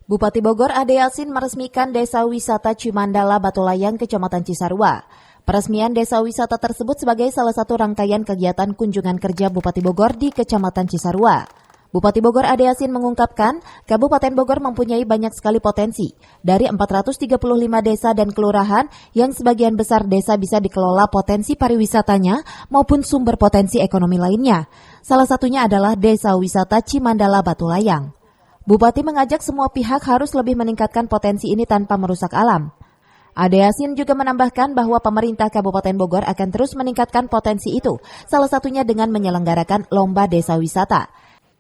Bupati Bogor Ade Yasin meresmikan Desa Wisata Cimandala Batulayang, Kecamatan Cisarua. Peresmian desa wisata tersebut sebagai salah satu rangkaian kegiatan kunjungan kerja Bupati Bogor di Kecamatan Cisarua. Bupati Bogor Ade Yasin mengungkapkan, Kabupaten Bogor mempunyai banyak sekali potensi. Dari 435 desa dan kelurahan, yang sebagian besar desa bisa dikelola potensi pariwisatanya maupun sumber potensi ekonomi lainnya. Salah satunya adalah Desa Wisata Cimandala Batulayang. Bupati mengajak semua pihak harus lebih meningkatkan potensi ini tanpa merusak alam. Ade Yasin juga menambahkan bahwa pemerintah Kabupaten Bogor akan terus meningkatkan potensi itu, salah satunya dengan menyelenggarakan lomba desa wisata.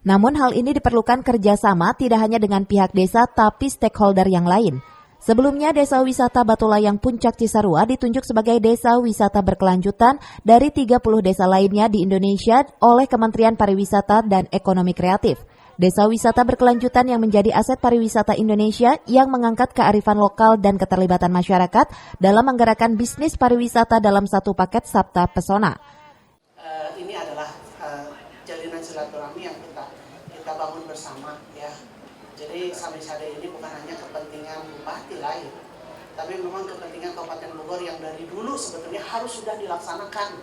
Namun hal ini diperlukan kerjasama tidak hanya dengan pihak desa tapi stakeholder yang lain. Sebelumnya Desa Wisata Batulayang Puncak Cisarua ditunjuk sebagai desa wisata berkelanjutan dari 30 desa lainnya di Indonesia oleh Kementerian Pariwisata dan Ekonomi Kreatif. Desa wisata berkelanjutan yang menjadi aset pariwisata Indonesia yang mengangkat kearifan lokal dan keterlibatan masyarakat dalam menggerakkan bisnis pariwisata dalam satu paket Sabta Pesona. Ini adalah jalinan silaturahmi yang kita bangun bersama, ya. Jadi Samisade ini bukan hanya kepentingan bupati lain, tapi memang kepentingan Kabupaten Bogor yang dari dulu sebetulnya harus sudah dilaksanakan.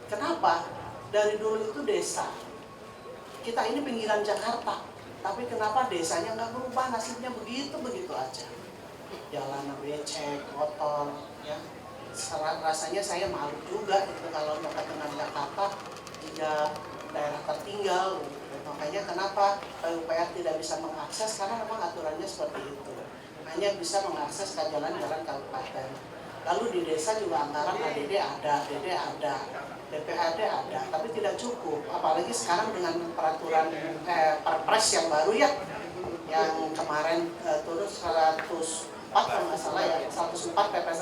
Kenapa? Dari dulu itu desa. Kita ini pinggiran Jakarta, tapi kenapa desanya nggak berubah, nasibnya begitu aja. Jalan becek, kotor, ya. Rasanya saya malu juga itu kalau dekat dengan Jakarta, tidak daerah tertinggal. Makanya kenapa PUPR tidak bisa mengakses, karena memang aturannya seperti itu. Hanya bisa mengakses ke jalan-jalan kabupaten. Lalu di desa juga anggaran ADD ada, DD ada, DPAD ada, tapi tidak cukup. Apalagi sekarang dengan peraturan Perpres yang baru, ya, yang kemarin turun 104 kalau nggak salah, ya, 104 Perpres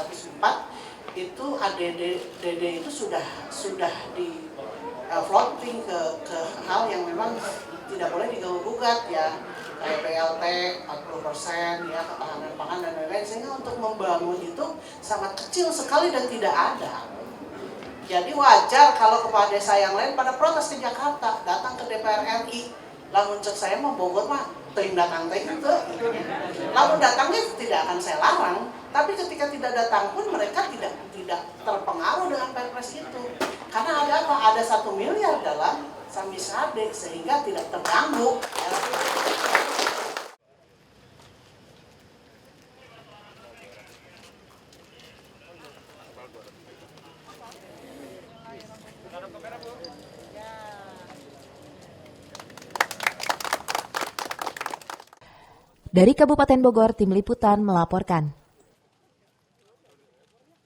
104 itu ADD DD itu sudah di floating ke hal yang memang tidak boleh diganggu-gugat, ya. Kayak BLT 40%, ya, ketahanan pangan dan lain-lain, sehingga untuk membangun itu sangat kecil sekali dan tidak ada. Jadi wajar kalau kepala desa yang lain pada protes ke Jakarta, datang ke DPR RI. Lamun cek saya mau Bogor mah teuing datang teh itu. Lamun datangnya tidak akan saya larang, tapi ketika tidak datang pun mereka tidak terpengaruh dengan Perpres itu. Karena ada apa? Ada 1 miliar dalam Samisade sehingga tidak terganggu. Dari Kabupaten Bogor, Tim Liputan melaporkan.